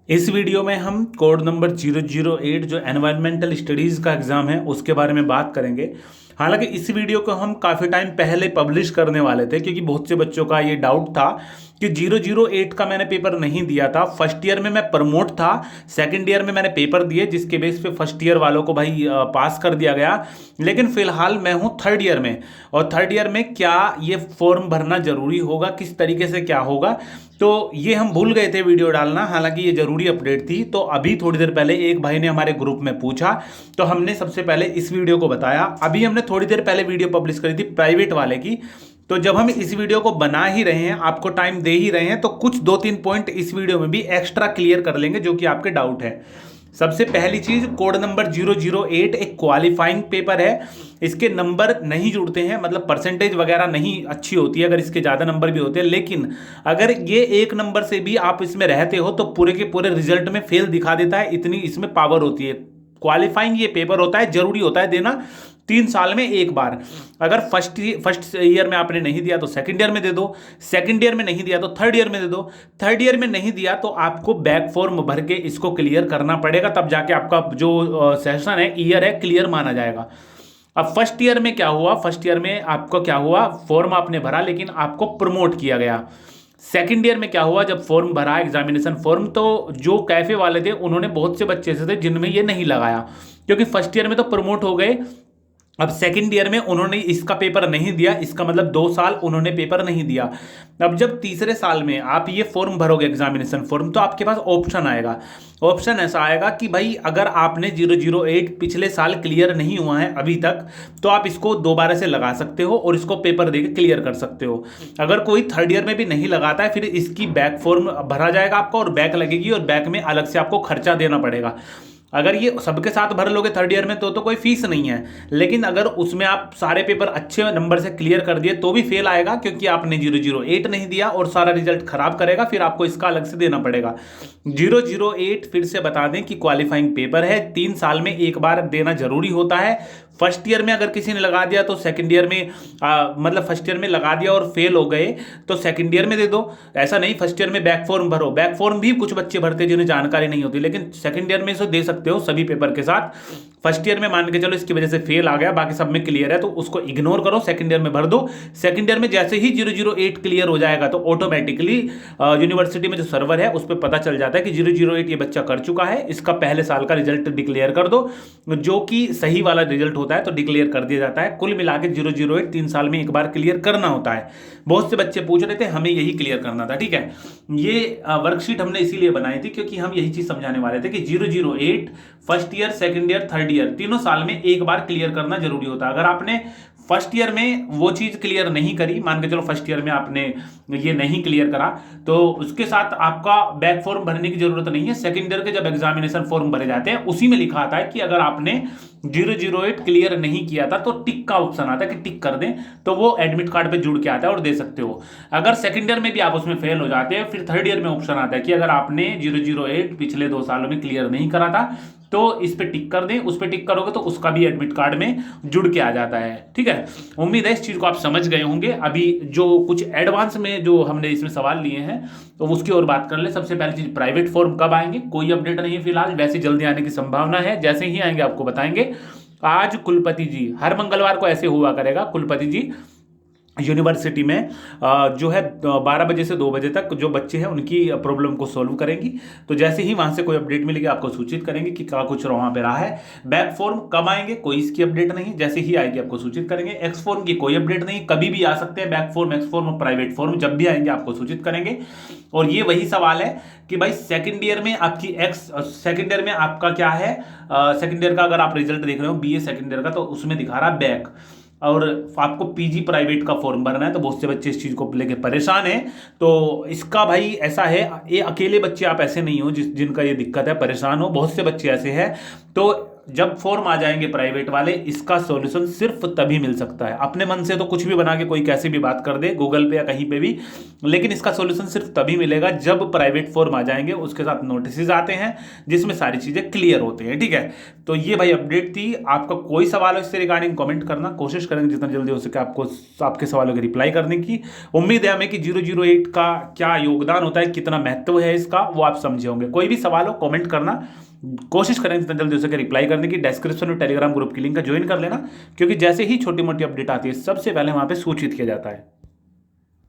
इस वीडियो में हम कोड नंबर 008 जो एनवायरमेंटल स्टडीज़ का एग्ज़ाम है उसके बारे में बात करेंगे। हालांकि इस वीडियो को हम काफ़ी टाइम पहले पब्लिश करने वाले थे क्योंकि बहुत से बच्चों का ये डाउट था कि 008 का मैंने पेपर नहीं दिया था। फर्स्ट ईयर में मैं प्रमोट था, सेकंड ईयर में मैंने पेपर दिए जिसके बेस पे फर्स्ट ईयर वालों को भाई पास कर दिया गया। लेकिन फिलहाल मैं हूँ थर्ड ईयर में, और थर्ड ईयर में क्या ये फॉर्म भरना ज़रूरी होगा, किस तरीके से क्या होगा, तो ये हम भूल गए थे वीडियो डालना। हालांकि ये जरूरी अपडेट थी, तो अभी थोड़ी देर पहले एक भाई ने हमारे ग्रुप में पूछा तो हमने सबसे पहले इस वीडियो को बताया। अभी हमने थोड़ी देर पहले वीडियो पब्लिश करी थी प्राइवेट वाले की। तो जब हम इस वीडियो को बना ही रहे हैं, आपको टाइम दे ही रहे हैं, तो कुछ दो तीन पॉइंट इस वीडियो में भी एक्स्ट्रा क्लियर कर लेंगे जो कि आपके डाउट है। सबसे पहली चीज, कोड नंबर 008 एक क्वालिफाइंग पेपर है। इसके नंबर नहीं जुड़ते हैं, मतलब परसेंटेज वगैरह नहीं अच्छी होती है अगर इसके ज़्यादा नंबर भी होते हैं। लेकिन अगर ये एक नंबर से भी आप इसमें रहते हो तो पूरे के पूरे रिजल्ट में फेल दिखा देता है, इतनी इसमें पावर होती है। क्वालिफाइंग ये पेपर होता है, जरूरी होता है देना 3 साल में एक बार। अगर फर्स्ट ईयर में आपने नहीं दिया तो सेकंड ईयर में दे दो, सेकंड ईयर में नहीं दिया तो थर्ड ईयर में दे दो, थर्ड ईयर में नहीं दिया तो आपको बैक फॉर्म भर के इसको क्लियर करना पड़ेगा, तब जाके आपका जो सेशन है, ईयर है, क्लियर माना जाएगा। अब फर्स्ट ईयर में क्या हुआ, फर्स्ट ईयर में आपको क्या हुआ, फॉर्म आपने भरा लेकिन आपको प्रमोट किया गया। सेकंड ईयर में क्या हुआ, जब फॉर्म भरा एग्जामिनेशन फॉर्म, तो जो कैफे वाले थे उन्होंने बहुत से बच्चे ऐसे थे जिनमें ये नहीं लगाया, क्योंकि फर्स्ट ईयर में तो प्रमोट हो गए। अब सेकंड ईयर में उन्होंने इसका पेपर नहीं दिया, इसका मतलब 2 साल उन्होंने पेपर नहीं दिया। अब जब तीसरे साल में आप ये फॉर्म भरोगे एग्जामिनेशन फॉर्म, तो आपके पास ऑप्शन आएगा। ऑप्शन ऐसा आएगा कि भाई अगर आपने 008 पिछले साल क्लियर नहीं हुआ है अभी तक, तो आप इसको दोबारा से लगा सकते हो और इसको पेपर देके क्लियर कर सकते हो। अगर कोई थर्ड ईयर में भी नहीं लगाता है, फिर इसकी बैक फॉर्म भरा जाएगा आपका, और बैक लगेगी, और बैक में अलग से आपको खर्चा देना पड़ेगा। अगर ये सबके साथ भर लोगे थर्ड ईयर में तो कोई फीस नहीं है। लेकिन अगर उसमें आप सारे पेपर अच्छे नंबर से क्लियर कर दिए तो भी फेल आएगा, क्योंकि आपने 008 नहीं दिया और सारा रिजल्ट खराब करेगा, फिर आपको इसका अलग से देना पड़ेगा। 008 फिर से बता दें कि क्वालिफाइंग पेपर है, 3 साल में एक बार देना जरूरी होता है। फर्स्ट ईयर में अगर किसी ने लगा दिया तो सेकंड ईयर में मतलब फर्स्ट ईयर में लगा दिया और फेल हो गए तो सेकंड ईयर में दे दो। ऐसा नहीं फर्स्ट ईयर में बैक फॉर्म भरो, बैक फॉर्म भी कुछ बच्चे भरते हैं जिन्हें जानकारी नहीं होती, लेकिन सेकंड ईयर में इसे दे सकते हो सभी पेपर के साथ। फर्स्ट ईयर में मान के चलो इसकी वजह से फेल आ गया, बाकी सब में क्लियर है, तो उसको इग्नोर करो, सेकंड ईयर में भर दो। सेकंड ईयर में जैसे ही 008 क्लियर हो जाएगा तो ऑटोमेटिकली यूनिवर्सिटी में जो सर्वर है उस पर पता चल जाता है कि 008 ये बच्चा कर चुका है, इसका पहले साल का रिजल्ट डिक्लेयर कर दो, जो कि सही वाला रिजल्ट होता है तो डिक्लेयर कर दिया जाता है। कुल मिला के 008 3 साल में एक बार क्लियर करना होता है। बहुत से बच्चे पूछ रहे थे, हमें यही क्लियर करना था, ठीक है। ये वर्कशीट हमने इसीलिए बनाई थी क्योंकि हम यही चीज समझाने वाले थे कि 008 first year, second year, third year, तीनों साल में एक बार क्लियर करना जरूरी होता है। अगर आपने फर्स्ट ईयर में वो चीज क्लियर नहीं करी, मान के चलो फर्स्ट ईयर में आपने ये नहीं क्लियर करा, तो उसके साथ आपका बैक फॉर्म भरने की जरूरत नहीं है। सेकंड ईयर के जब एग्जामिनेशन फॉर्म भरे जाते हैं उसी में लिखा आता है कि अगर आपने 008 क्लियर नहीं किया था तो टिक का ऑप्शन आता है कि टिक कर दें, तो वो एडमिट कार्ड पे जुड़ के आता है और दे सकते हो। अगर सेकंड ईयर में भी आप उसमें फेल हो जाते हैं, फिर थर्ड ईयर में ऑप्शन आता है कि अगर आपने 008 पिछले 2 सालों में क्लियर नहीं करा था तो इस पे टिक कर दें। उस पे टिक करोगे तो उसका भी एडमिट कार्ड में जुड़ के आ जाता है, ठीक है। उम्मीद है इस चीज को आप समझ गए होंगे। अभी जो कुछ एडवांस में जो हमने इसमें सवाल लिए हैं तो उसकी और बात कर ले। सबसे पहली चीज, प्राइवेट फॉर्म कब आएंगे, कोई अपडेट नहीं है फिलहाल, वैसे जल्दी आने की संभावना है, जैसे ही आएंगे आपको बताएंगे। आज कुलपति जी, हर मंगलवार को ऐसे हुआ करेगा, कुलपति जी यूनिवर्सिटी में जो है 12 बजे से 2 बजे तक जो बच्चे हैं उनकी प्रॉब्लम को सॉल्व करेंगी। तो जैसे ही वहां से कोई अपडेट मिलेगी आपको सूचित करेंगे कि क्या कुछ वहां पे रहा है। बैक फॉर्म कब आएंगे, कोई इसकी अपडेट नहीं, जैसे ही आएगी आपको सूचित करेंगे। एक्स फॉर्म की कोई अपडेट नहीं, कभी भी आ सकते हैं बैक फॉर्म, एक्स फॉर्म और प्राइवेट फॉर्म, जब भी आएंगे आपको सूचित करेंगे। और ये वही सवाल है कि भाई सेकंड ईयर में आपकी सेकंड ईयर में आपका क्या है, सेकंड ईयर का अगर आप रिजल्ट देख रहे हो बीए सेकंड ईयर का, तो उसमें दिखा रहा बैक, और आपको पीजी प्राइवेट का फॉर्म भरना है। तो बहुत से बच्चे इस चीज़ को लेके परेशान हैं। तो इसका भाई ऐसा है, ये अकेले बच्चे आप ऐसे नहीं हो जिनका ये दिक्कत है, परेशान हो, बहुत से बच्चे ऐसे हैं। तो जब फॉर्म आ जाएंगे प्राइवेट वाले, इसका सॉल्यूशन सिर्फ तभी मिल सकता है। अपने मन से तो कुछ भी बना के कोई कैसे भी बात कर दे गूगल पे या कहीं पे भी, लेकिन इसका सॉल्यूशन सिर्फ तभी मिलेगा जब प्राइवेट फॉर्म आ जाएंगे, उसके साथ नोटिस आते हैं जिसमें सारी चीजें क्लियर होती हैं। ठीक है, तो ये भाई अपडेट थी। आपका कोई सवाल हो इससे रिगार्डिंग कमेंट करना, कोशिश करेंगे जितना जल्दी हो सके आपको आपके सवालों की रिप्लाई करने की। उम्मीद है हमें कि 008 का क्या योगदान होता है, कितना महत्व है इसका, वो आप समझे होंगे। कोई भी सवाल हो कमेंट करना, कोशिश करें जितना जल्दी हो सके रिप्लाई करने की। डिस्क्रिप्शन में टेलीग्राम ग्रुप की लिंक है, ज्वाइन कर लेना, क्योंकि जैसे ही छोटी मोटी अपडेट आती है सबसे पहले वहां पे सूचित किया जाता है।